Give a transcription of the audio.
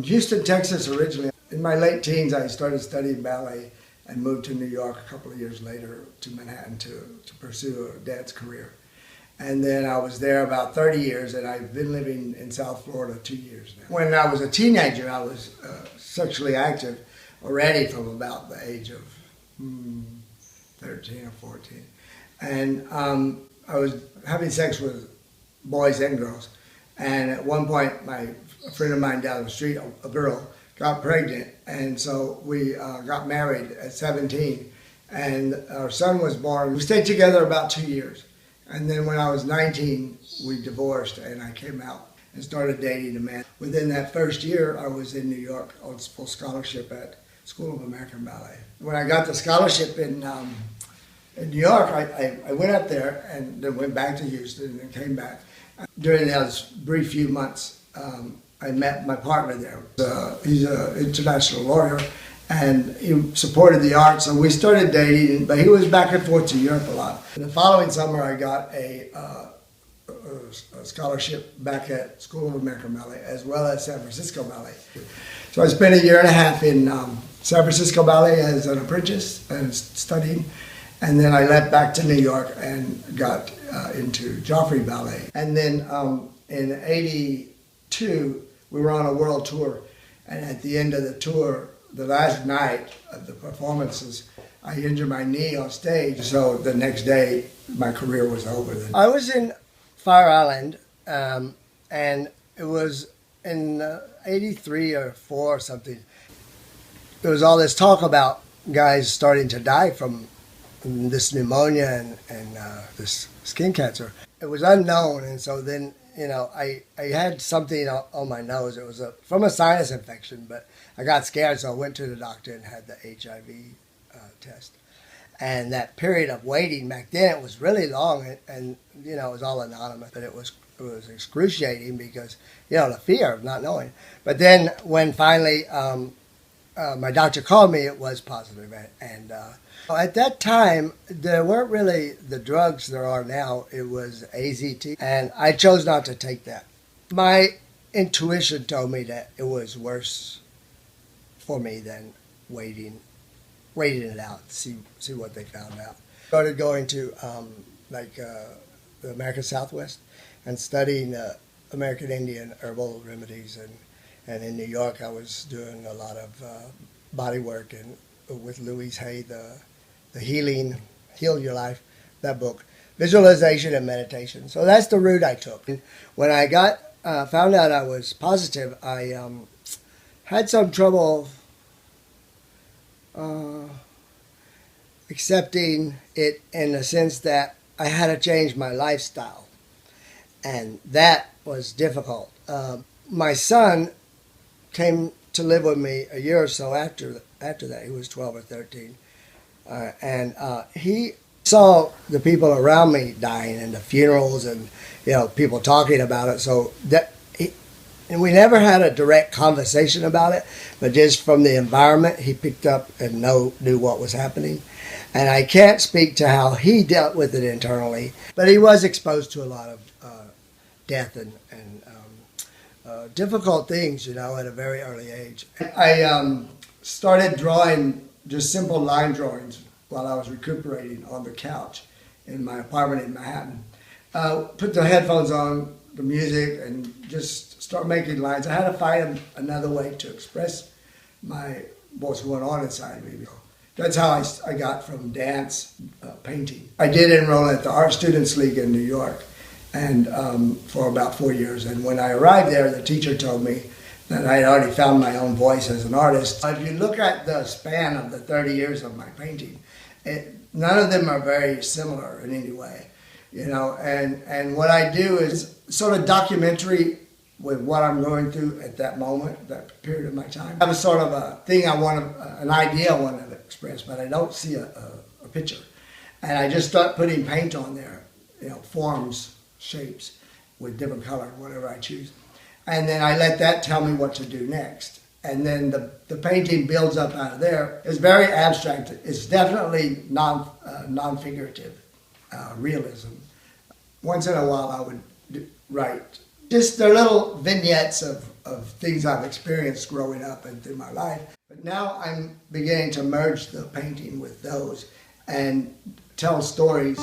Houston, Texas originally. In my late teens, I started studying ballet and moved to New York a couple of years later to Manhattan to pursue a dance career. And then I was there about 30 years, and I've been living in South Florida 2 years now. When I was a teenager, I was sexually active already from about the age of 13 or 14. And I was having sex with boys and girls. And at one point, a friend of mine down the street, a girl, got pregnant. And so we got married at 17. And our son was born. We stayed together about 2 years. And then when I was 19, we divorced, and I came out and started dating a man. Within that first year, I was in New York on full scholarship at School of American Ballet. When I got the scholarship in New York, I went up there and then went back to Houston and came back. During those brief few months, I met my partner there. He's an international lawyer, and he supported the arts, so we started dating, but he was back and forth to Europe a lot. And the following summer, I got a scholarship back at School of American Ballet, as well as San Francisco Ballet. So I spent a year and a half in San Francisco Ballet as an apprentice and studying, and then I left back to New York and got into Joffrey Ballet. And then in '82, we were on a world tour, and at the end of the tour, the last night of the performances, I injured my knee on stage. So the next day, my career was over. I was in Fire Island, and it was in '83 or '4 or something. There was all this talk about guys starting to die from this pneumonia and this skin cancer. It was unknown, and so then, I had something on my nose. It was from a sinus infection, but I got scared, so I went to the doctor and had the HIV test. And that period of waiting back then, it was really long, and it was all anonymous, but it was excruciating because, the fear of not knowing. But then when finally my doctor called me, it was positive. And at that time, there weren't really the drugs there are now. It was AZT, and I chose not to take that. My intuition told me that it was worse for me than waiting it out, see what they found out. Started going to the American Southwest and studying American Indian herbal remedies, and in New York I was doing a lot of body work and with Louise Hay, the Heal Your Life, that book, visualization and meditation. So that's the route I took. When I found out I was positive, I had some trouble accepting it in the sense that I had to change my lifestyle, and that was difficult. My son came to live with me a year or so after that. He was 12 or 13, and he saw the people around me dying and the funerals and people talking about it. So and we never had a direct conversation about it, but just from the environment, he picked up and knew what was happening. And I can't speak to how he dealt with it internally, but he was exposed to a lot of death and difficult things, at a very early age. I started drawing just simple line drawings while I was recuperating on the couch in my apartment in Manhattan. Put the headphones on, the music, and just start making lines. I had to find another way to express what's going on inside me. That's how I got from dance, painting. I did enroll at the Art Students League in New York, and for about 4 years. And when I arrived there, the teacher told me that I had already found my own voice as an artist. If you look at the span of the 30 years of my painting, none of them are very similar in any way. And what I do is sort of documentary with what I'm going through at that moment, that period of my time. I have a sort of a thing an idea I want to express, but I don't see a picture. And I just start putting paint on there, forms, shapes, with different color, whatever I choose. And then I let that tell me what to do next. And then the painting builds up out of there. It's very abstract. It's definitely non-figurative realism. Once in a while I would write Just they're little vignettes of things I've experienced growing up and through my life. But now I'm beginning to merge the painting with those and tell stories